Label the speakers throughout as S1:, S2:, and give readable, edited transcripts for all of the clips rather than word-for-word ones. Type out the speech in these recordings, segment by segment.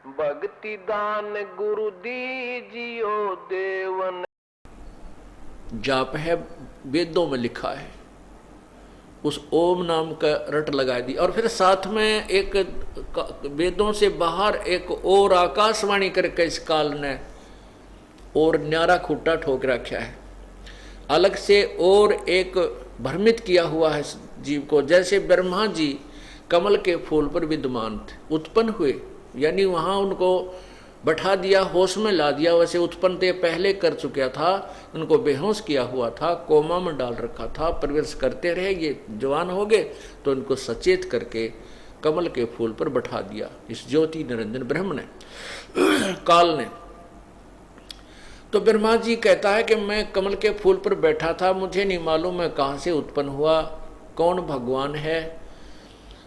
S1: भक्ति दान गुरु दीजियो देवन।
S2: जाप है, वेदों में लिखा है, उस ओम नाम का रट लगा दी। और फिर साथ में एक वेदों से बाहर एक और आकाशवाणी करके इस काल ने और न्यारा खूटा ठोक रखा है, अलग से और एक भ्रमित किया हुआ है जीव को। जैसे ब्रह्मा जी कमल के फूल पर विद्यमान थे, उत्पन्न हुए, यानी वहाँ उनको बैठा दिया, होश में ला दिया, वैसे उत्पन्न ते पहले कर चुका था, उनको बेहोश किया हुआ था, कोमा में डाल रखा था, प्रवेश करते रहे, ये जवान हो गए तो उनको सचेत करके कमल के फूल पर बैठा दिया इस ज्योति निरंजन ब्रह्म ने, काल ने। तो ब्रह्मा जी कहता है कि मैं कमल के फूल पर बैठा था, मुझे नहीं मालूम मैं कहाँ से उत्पन्न हुआ, कौन भगवान है।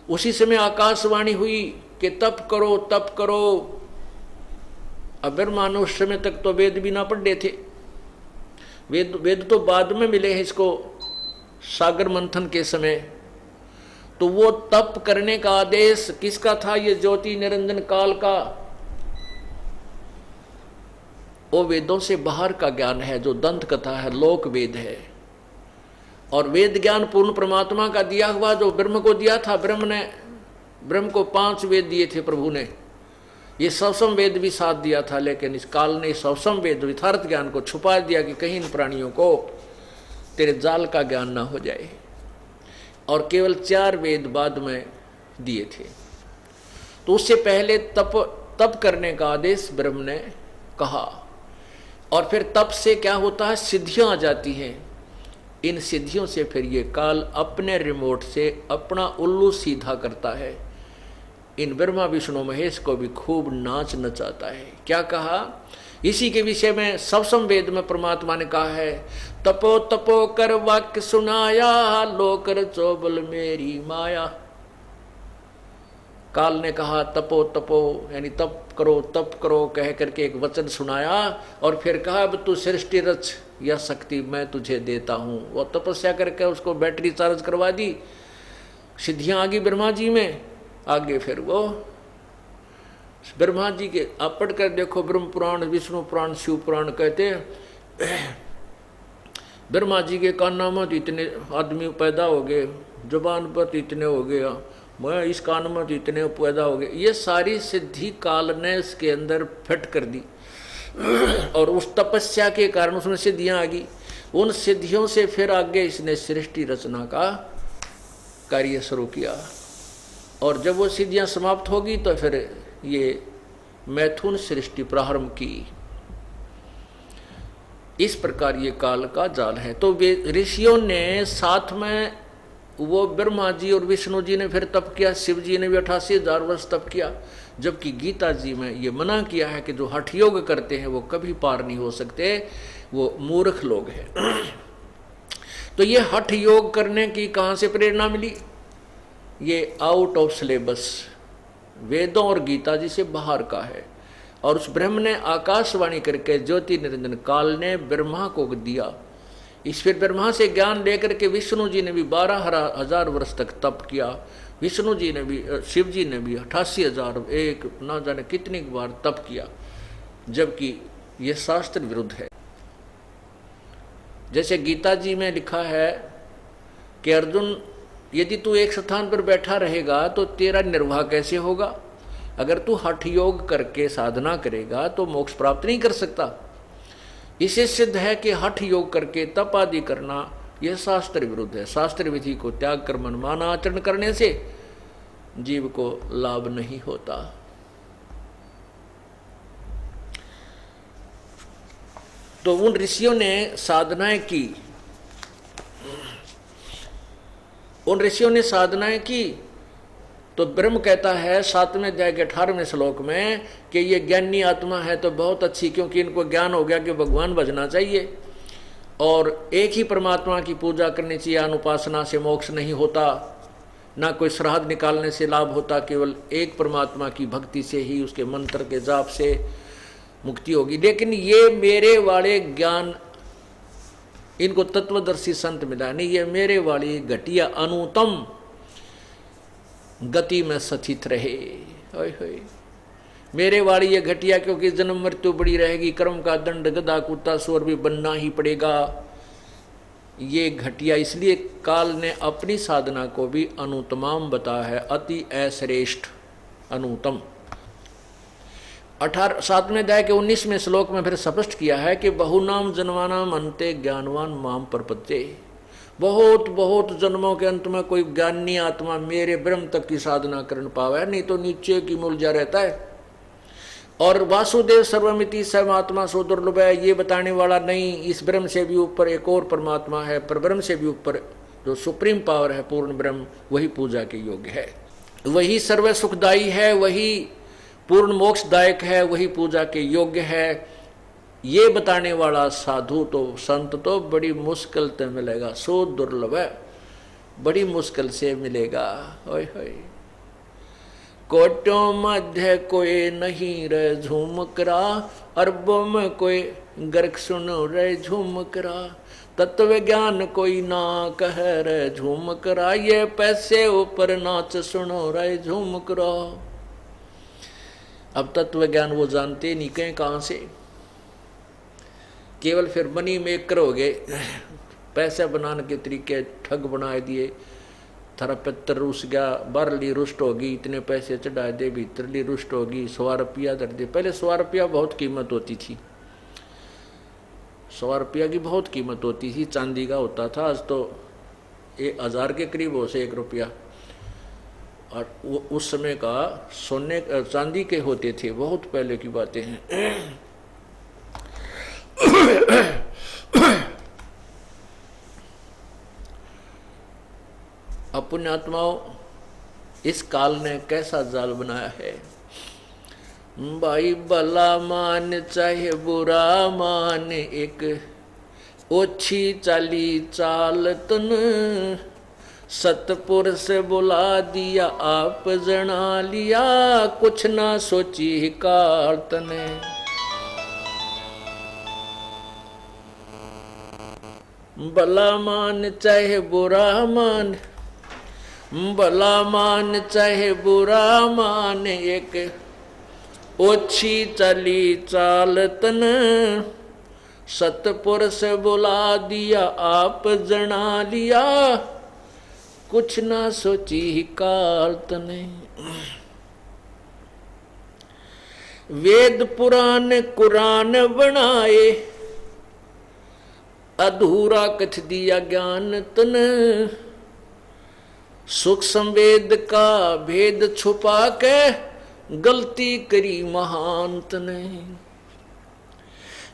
S2: उसी समय आकाशवाणी हुई कि तप करो तप करो। अब ब्रह्मा ने उस समय तक तो वेद भी ना पढ़े थे, वेद तो बाद में मिले हैं इसको सागर मंथन के समय। तो वो तप करने का आदेश किसका था? ये ज्योति निरंजन काल का। वो वेदों से बाहर का ज्ञान है, जो दंत कथा है, लोक वेद है। और वेद ज्ञान पूर्ण परमात्मा का दिया हुआ, जो ब्रह्म को दिया था। ब्रह्म को 5 वेद दिए थे प्रभु ने, ये सवसम वेद भी साथ दिया था, लेकिन इस काल ने सवसम वेद यथार्थ ज्ञान को छुपा दिया कि कहीं इन प्राणियों को तेरे जाल का ज्ञान ना हो जाए। और केवल 4 वेद बाद में दिए थे। तो उससे पहले तप करने का आदेश ब्रह्म ने कहा। और फिर तप से क्या होता है? सिद्धियां आ जाती हैं। इन सिद्धियों से फिर ये काल अपने रिमोट से अपना उल्लू सीधा करता है। इन ब्रह्मा विष्णु महेश को भी खूब नाच नचाता है। क्या कहा? इसी के विषय में सवसम वेद में परमात्मा ने कहा है, तपो तपो कर वाक्य सुनाया, लोकर चोबल मेरी माया। काल ने कहा तपो तपो, यानी तप करो कह करके एक वचन सुनाया। और फिर कहा अब तू सृष्टि रच, यह शक्ति मैं तुझे देता हूँ। वो तपस्या करके उसको बैटरी चार्ज करवा दी, सिद्धियाँ आ गई ब्रह्मा जी में। आगे फिर वो ब्रह्मा जी के आप पढ़ कर देखो, ब्रह्म पुराण, विष्णु पुराण, शिव पुराण कहते हैं ब्रह्मा जी के कान में इतने आदमी पैदा हो गए, जुबान पर इतने हो गए, मैं इस कान में इतने पैदा हो गए। ये सारी सिद्धि काल ने इसके अंदर फिट कर दी। और उस तपस्या के कारण उसमें सिद्धियां आ गई। उन सिद्धियों से फिर आगे इसने सृष्टि रचना का कार्य शुरू किया। और जब वो सिद्धियां समाप्त होगी तो फिर ये मैथुन सृष्टि प्रारंभ की। इस प्रकार ये काल का जाल है। तो वे ऋषियों ने साथ में, वो ब्रह्मा जी और विष्णु जी ने फिर तप किया, शिव जी ने भी 88,000 वर्ष तप किया। जबकि गीता जी में ये मना किया है कि जो हठ योग करते हैं वो कभी पार नहीं हो सकते, वो मूर्ख लोग हैं। तो ये हठ योग करने की कहाँ से प्रेरणा मिली? ये आउट ऑफ सिलेबस, वेदों और गीता जी से बाहर का है। और उस ब्रह्म ने आकाशवाणी करके ज्योति निरंजन काल ने ब्रह्मा को दिया। इस फिर ब्रह्मा से ज्ञान लेकर के विष्णु जी ने भी 12,000 वर्ष तक तप किया। विष्णु जी ने भी, शिव जी ने भी 88,000 एक ना जाने कितनी बार तप किया, जबकि ये शास्त्र विरुद्ध है। जैसे गीता जी में लिखा है कि अर्जुन, यदि तू एक स्थान पर बैठा रहेगा तो तेरा निर्वाह कैसे होगा? अगर तू हठ योग करके साधना करेगा तो मोक्ष प्राप्त नहीं कर सकता। इसे सिद्ध है कि हठ योग करके तप आदि करना यह शास्त्र विरुद्ध है। शास्त्र विधि को त्याग कर मनमाना आचरण करने से जीव को लाभ नहीं होता। तो उन ऋषियों ने साधनाएं की, तो ब्रह्म कहता है 7वें अध्याय के 18वें श्लोक में कि ये ज्ञानी आत्मा है तो बहुत अच्छी, क्योंकि इनको ज्ञान हो गया कि भगवान भजना चाहिए और एक ही परमात्मा की पूजा करनी चाहिए। अनुपासना से मोक्ष नहीं होता, ना कोई श्राद्ध निकालने से लाभ होता, केवल एक परमात्मा की भक्ति से ही, उसके मंत्र के जाप से मुक्ति होगी। लेकिन ये मेरे वाले ज्ञान, इनको तत्वदर्शी संत मिला नहीं, ये मेरे वाली घटिया अनुतम गति में सचित रहे। मेरे वाली ये घटिया, क्योंकि जन्म मृत्यु बड़ी रहेगी, कर्म का दंड गधा कुत्ता सूर भी बनना ही पड़ेगा। ये घटिया, इसलिए काल ने अपनी साधना को भी अनुतमाम बताया है, अति अश्रेष्ठ अनुतम। 7वें अध्याय के 19वें श्लोक में फिर स्पष्ट किया है कि बहुनाम जन्मानाम अंते ज्ञानवान माम प्रपत्ते। बहुत बहुत जन्मों के अंत में कोई ज्ञानी आत्मा मेरे ब्रह्म तक की साधना कर पावे, नहीं तो नीचे की मूलजा रहता है। और वासुदेव सर्वमिति सर्वात्मा सो दुर्लभ है, ये बताने वाला नहीं, इस ब्रह्म से भी ऊपर एक और परमात्मा है, पर ब्रह्म से भी ऊपर जो सुप्रीम पावर है पूर्ण ब्रह्म, वही पूजा के योग्य है, वही सर्व सुखदायी है, वही पूर्ण मोक्षदायक है, वही पूजा के योग्य है। ये बताने वाला साधु तो संत तो बड़ी मुश्किल से मिलेगा, सो दुर्लभ है, बड़ी मुश्किल से मिलेगा। ओए होए, कोटों मध्य कोई नहीं रे झूमकरा, अरबों में कोई गर्क सुनो रे झूमकरा, तत्व ज्ञान कोई ना कह रे झूमकरा, ये पैसे ऊपर नाच सुनो रे झूमकरा। अब तत्व ज्ञान वो जानते नहीं कहीं कहाँ से, केवल फिर मनी मेकर हो गए, पैसे बनाने के तरीके ठग बना दिए। थारा पितर रुस गया, बारली रुष्ट होगी, इतने पैसे चढ़ा दे, भीतरली रुष्ट होगी, 100 रुपया दर दे। पहले 100 रुपया बहुत कीमत होती थी, 100 रुपया की बहुत कीमत होती थी, चांदी का होता था। आज तो 1000 के करीब हो से 1 रुपया, और वो उस समय का सोने चांदी के होते थे, बहुत पहले की बातें हैं। अपने आत्माओं, इस काल ने कैसा जाल बनाया है। भाई भला मान चाहे बुरा मान, एक ओछी चाली चाल तन, सतपुरुष बुला दिया आप जना लिया, कुछ ना सोची काल तने। भला मान चाहे बुरा मान, भला मान चाहे बुरा मान, एक ओछी चली चाल तन, सतपुरुष बुला दिया आप जना लिया, कुछ ना सोची काल तने। वेद पुराण कुरान बनाए, अधूरा कथ दिया ज्ञान तन, सुख संवेद का भेद छुपा के गलती करी महांत ने।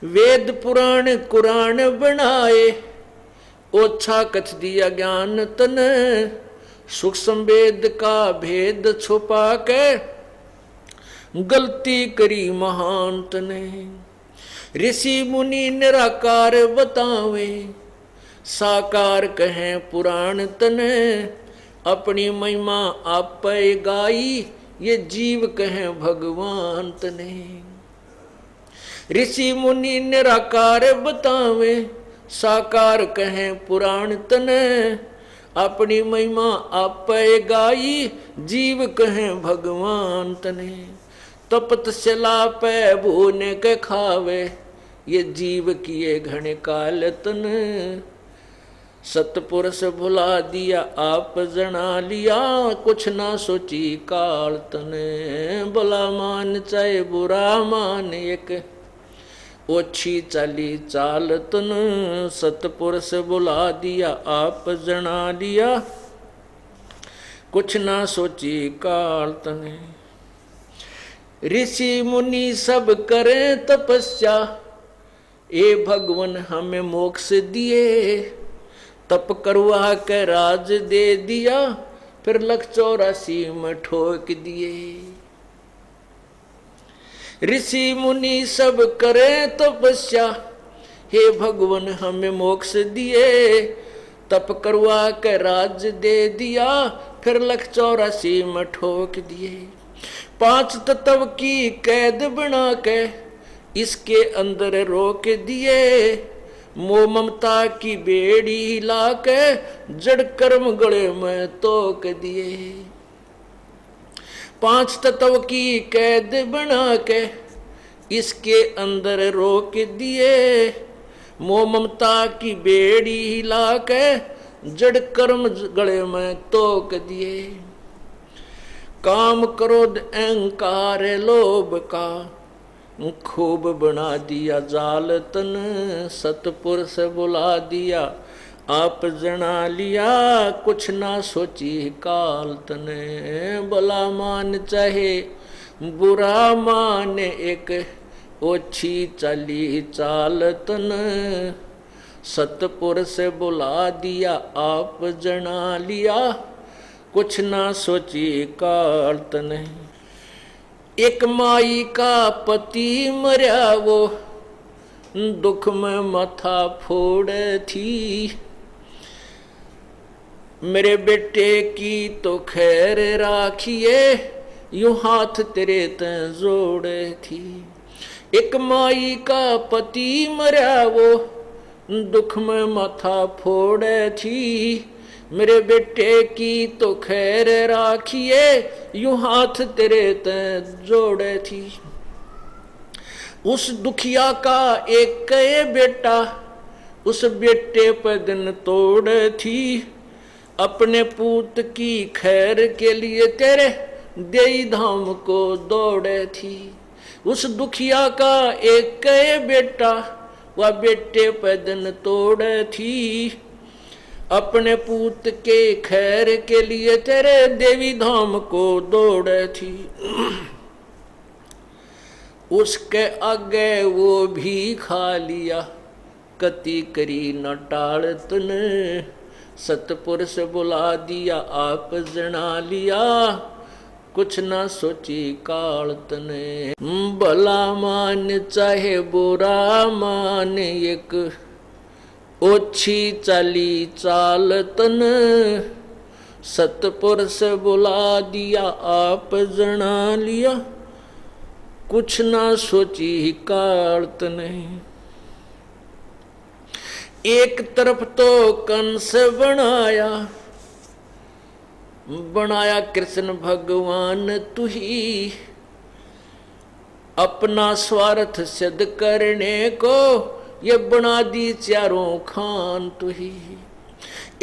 S2: वेद पुराण कुरान बनाए, ओछा कथ दिया ज्ञान तन, सुख संवेद का भेद छुपा के गलती करी महांत ने। ऋषि मुनि निराकार बतावे, साकार कहें पुराण तने, अपनी महिमा आप गाई, ये जीव कहें भगवान तने। ऋषि मुनि निराकार बतावे, साकार कहें पुराण तने, अपनी महिमा आप गाई, जीव कहें भगवान तने। तपस्या पे भूने के खावे, ये जीव किए घने काल तन, सतपुरुष भुला दिया आप जना लिया, कुछ ना सोची काल तने। भला मान चाहे बुरा मान, एक ओछी चाली चाल तन, सतपुरुष बुला दिया आप जना लिया, कुछ ना सोची काल तने। ऋषि मुनि सब करें तपस्या, ए भगवान हमें मोक्ष दिए, तप करवा के राज दे दिया, फिर 184 में ठोक दिए। ऋषि मुनि सब करें तपस्या, हे भगवान हमें मोक्ष दिए, तप करवा के राज दे दिया, फिर 184 में ठोक दिए। 5 तत्व की कैद बना के इसके अंदर रोक दिए, मोह ममता की बेड़ी हिला के जड़ कर्म गले में तोक दिए। 5 तत्व की कैद बना के इसके अंदर रोक दिए, मोह ममता की बेड़ी हिला के जड़ कर्म गले में तोक दिए। काम क्रोध अहंकार लोभ का खूब बना दिया जाल तन, सतपुरुष बुला दिया आप जना लिया, कुछ ना सोची काल तने। भला मान चाहे बुरा मान एक ओछी चली चाल तन, सतपुरुष बुला दिया आप जना लिया, कुछ ना सोची काल तने। एक माई का पति मरा वो दुख में माथा फोड़ थी, मेरे बेटे की तो खैर राखिए यूं हाथ तेरे ते जोड़े थी। एक माई का पति मरा वो दुख में माथा फोड़े थी, मेरे बेटे की तो खैर राखिए यूं हाथ तेरे ते जोड़े थी। उस दुखिया का एक बेटा उस बेटे पर दिन तोड़े थी, अपने पूत की खैर के लिए तेरे देई धाम को दौड़े थी। उस दुखिया का एक बेटा वह बेटे पे दिन तोड़े थी, अपने पूत के खैर के लिए तेरे देवी धाम को दौड़े थी। उसके आगे वो भी खा लिया कति करी न टाल तने, सतपुरुष बुला दिया आप जना लिया, कुछ ना सोची काल तने। भला मान चाहे बुरा मान एक ओछी चाली चाल तन, सतपुरुष बुला दिया आप जना लिया, कुछ ना सोची काल तने। एक तरफ तो कंस बनाया कृष्ण भगवान तू ही, अपना स्वार्थ सिद्ध करने को ये बना दी चारों खान तू ही।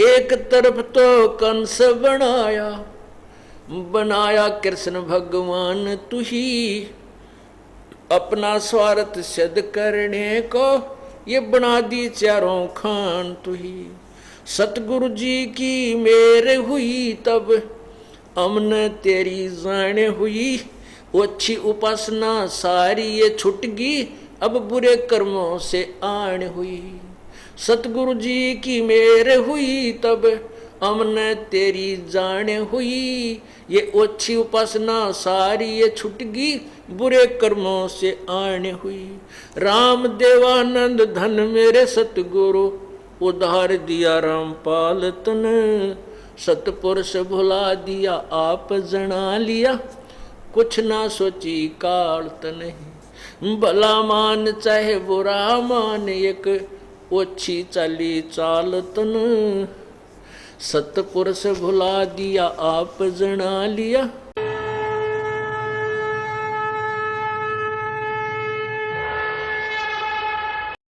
S2: एक तरफ तो कंस बनाया कृष्ण भगवान तू ही, अपना स्वार्थ सिद्ध करने को ये बना दी चारों खान तू ही। सतगुरु जी की मेर हुई तब अमन तेरी जान हुई, अच्छी उपासना सारी ये छुट गई अब बुरे कर्मों से आन हुई। सतगुरु जी की मेर हुई तब अमन तेरी जान हुई, ये अच्छी उपासना सारी ये छुट गई बुरे कर्मों से आन हुई। राम देवानंद धन मेरे सतगुरु उधार दिया रामपाल तन, सतपुरुष भुला दिया आप जना लिया, कुछ ना सोची काल तन। भला मान चाहे बुरा मान एक ओछी चाली चाल तन, सतपुरुष भुला दिया आप जना लिया,